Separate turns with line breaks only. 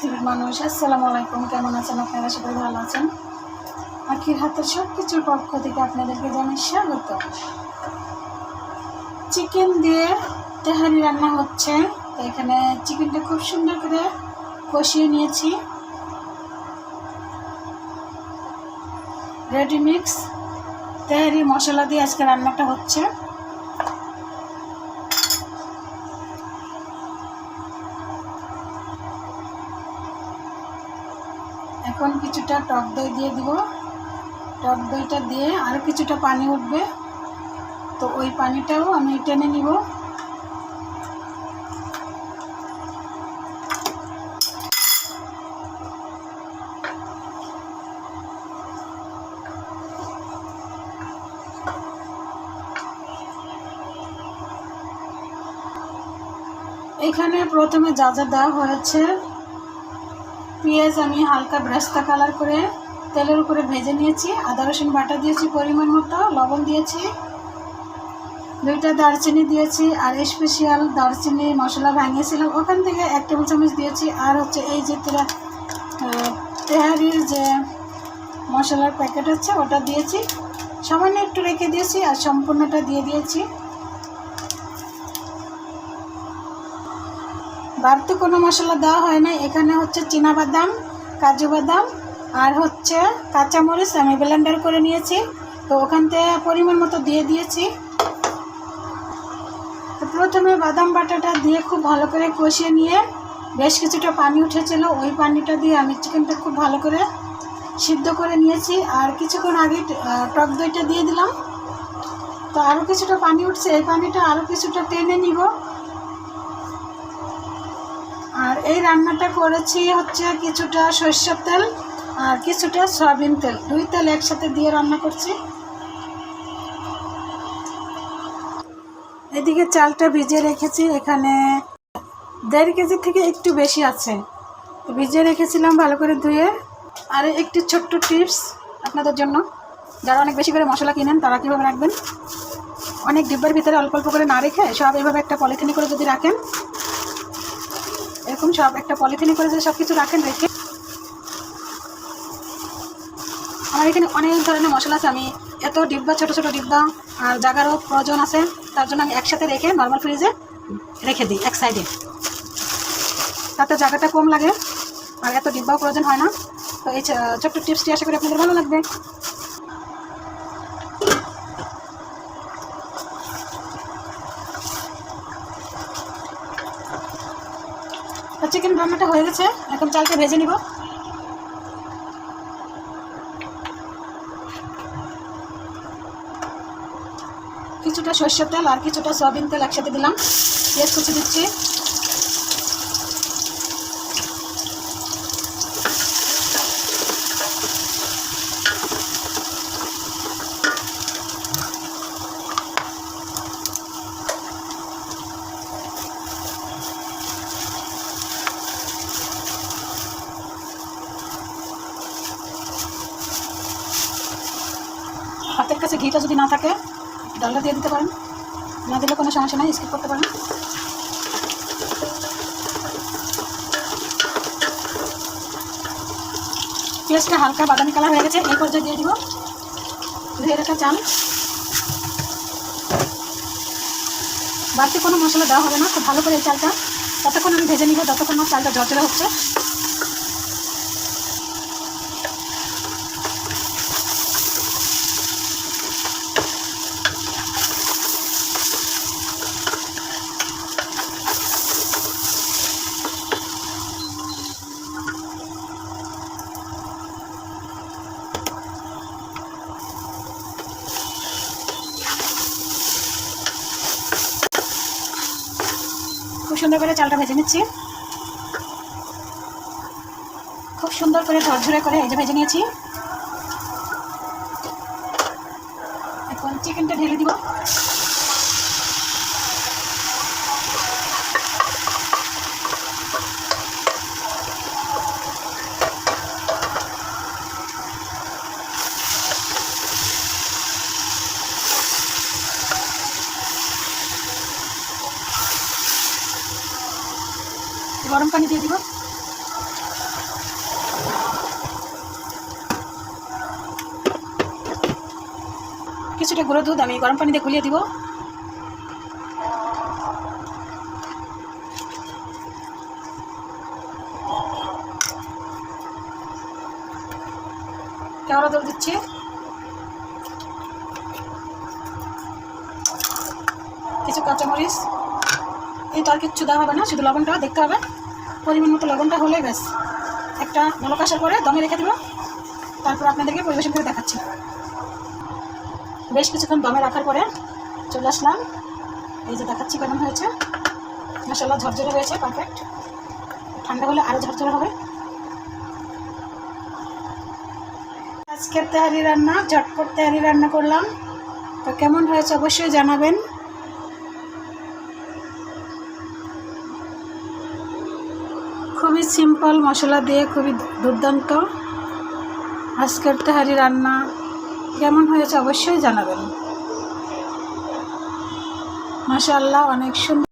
পৃথিবীর মানুষ, আসসালামু আলাইকুম। কেমন আছেন আপনারা? সবাই ভালো আছেন? আখির হাতের সব কিছুর পক্ষ থেকে আপনাদেরকে জানাই স্বাগত। চিকেন দিয়ে তেহারি রান্না হচ্ছে। তো এখানে চিকেনটা খুব সুন্দর করে কষিয়ে নিয়েছি। রেডিমিক্স তেহারি মশলা দিয়ে আজকে রান্নাটা হচ্ছে। এখন কিছুটা টক দই দিয়ে দিব। টক দইটা দিয়ে আরও কিছুটা পানি উঠবে, তো ওই পানিটাও আমি টেনে নিব। এখানে প্রথমে যা যা দেওয়া হয়েছে, পেঁয়াজ আমি হালকা ব্রেস্তা কালার করে তেলের উপরে ভেজে নিয়েছি, আদা রসুন বাটা দিয়েছি পরিমাণ মতো, লবণ দিয়েছি, 2টা দারচিনি দিয়েছি, আর স্পেশাল দারচিনি মশলা ভাঙিয়েছিলাম ওখান থেকে 1 টেবিল চামচ দিয়েছি। আর হচ্ছে এই যে তেহারির যে মশলার প্যাকেট হচ্ছে ওটা দিয়েছি, সামান্য একটু রেখে দিয়েছি আর সম্পূর্ণটা দিয়ে দিয়েছি। বাড়তি কোনো মশলা দেওয়া হয় না। এখানে হচ্ছে চীনাবাদাম, কাজু বাদাম আর হচ্ছে কাঁচামরিচ আমি ব্লেন্ডার করে নিয়েছি, তো ওখান থেকে পরিমাণ মতো দিয়ে দিয়েছি। তো প্রথমে বাদাম বাটাটা দিয়ে খুব ভালো করে কষিয়ে নিয়ে বেশ কিছুটা পানি উঠেছিল, ওই পানিটা দিয়ে আমি চিকেনটা খুব ভালো করে সিদ্ধ করে নিয়েছি। আর কিছুক্ষণ আগে টক দইটা দিয়ে দিলাম, তো আরও কিছুটা পানি উঠছে, এই পানিটা আরও কিছুটা টেনে নিব। আর এই রান্নাটা করেছি হচ্ছে কিছুটা সরষের তেল আর কিছুটা সয়াবিন তেল, 2 তেল একসাথে দিয়ে রান্না করছি। এদিকে চালটা ভিজিয়ে রেখেছি, এখানে 1.5 কেজি থেকে একটু বেশি আছে, ভিজিয়ে রেখেছিলাম ভালো করে ধুয়ে। আর একটি ছোট্ট টিপস আপনাদের জন্য, যারা অনেক বেশি করে মশলা কিনেন তারা কীভাবে রাখবেন, অনেক ডিব্বার ভিতরে অল্প অল্প করে না রেখে সব এইভাবে একটা পলিথিনে করে যদি রাখেন, এরকম সব একটা পলিথিনে করে যদি সব কিছু রাখেন রেখে, আমার এখানে অনেক ধরনের মশলা আছে, আমি এত ডিব্বা ছোটো ছোটো ডিব্বা আর জায়গারও প্রয়োজন আছে, তার জন্য আমি একসাথে রেখে নর্মাল ফ্রিজে রেখে দিই এক সাইডে, তাতে জায়গাটা কম লাগে আর এত ডিব্বাও প্রয়োজন হয় না। তো এই ছোট্ট টিপসটি আশা করি আপনাদের ভালো লাগবে। চিকেন রান্নাটা হয়ে গেছে, এখন চালটা ভেজে নিব। কিছুটা সরষের তেল আর কিছুটা সয়াবিন তেল একসাথে দিলাম, পেঁয়াজ কুচি দিচ্ছি, হাতের কাছে ঘিটা যদি না থাকে ডালটা দিয়ে দিতে পারেন, না দিলে কোনো সমস্যা নাই, স্কিপ করতে পারেন। পেঁয়াজটা হালকা বাদামি কালার হয়ে গেছে, এই পর্যায়ে দিয়ে দিব ধুয়ে রাখা চাল। বাড়তি কোনো মশলা দেওয়া হবে না, খুব ভালো করে এই চালটা ততক্ষণ আমি ভেজে নিব যতক্ষণ আমার চালটা ঝরঝরে হচ্ছে। খুব সুন্দর করে চালটা ভেজে নিচ্ছি, খুব সুন্দর করে ঝরঝরে করে এই যে ভেজে নিয়েছি। এখন চিকেনটা ঢেলে দিব। গরম পানি দিয়ে দিব। কিছুটা গুঁড়ো দুধ আমি গরম পানি দিয়ে গুলিয়ে দিব। কেওড়া জল দিচ্ছি, কিছু কাঁচামরিচ। এই তো আর কিচ্ছু দেওয়া হবে না, শুধু লবণটা দেখতে হবে। পরিমাণ মতো লবণটা হলে ব্যাস, একটা বলক আসার পরে দমে রেখে দেবো। তারপর আপনাদেরকে পরিবেশন করে দেখাচ্ছি। বেশ কিছুক্ষণ দমে রাখার পরে চলে আসলাম। এই যে দেখাচ্ছি কেমন হয়েছে। মাশাআল্লাহ ঝরঝরে হয়েছে, পারফেক্ট। ঠান্ডা হলে আরও ঝরঝরে হবে। আজকের তেহারি রান্না, ঝটপট তেহারি রান্না করলাম। তো কেমন হয়েছে অবশ্যই জানাবেন। খুবই সিম্পল মশলা দিয়ে, খুবই দুর্দান্ত আজকের তেহারি রান্না। কেমন হয়েছে অবশ্যই জানাবেন। মাশাআল্লাহ অনেক সুন্দর।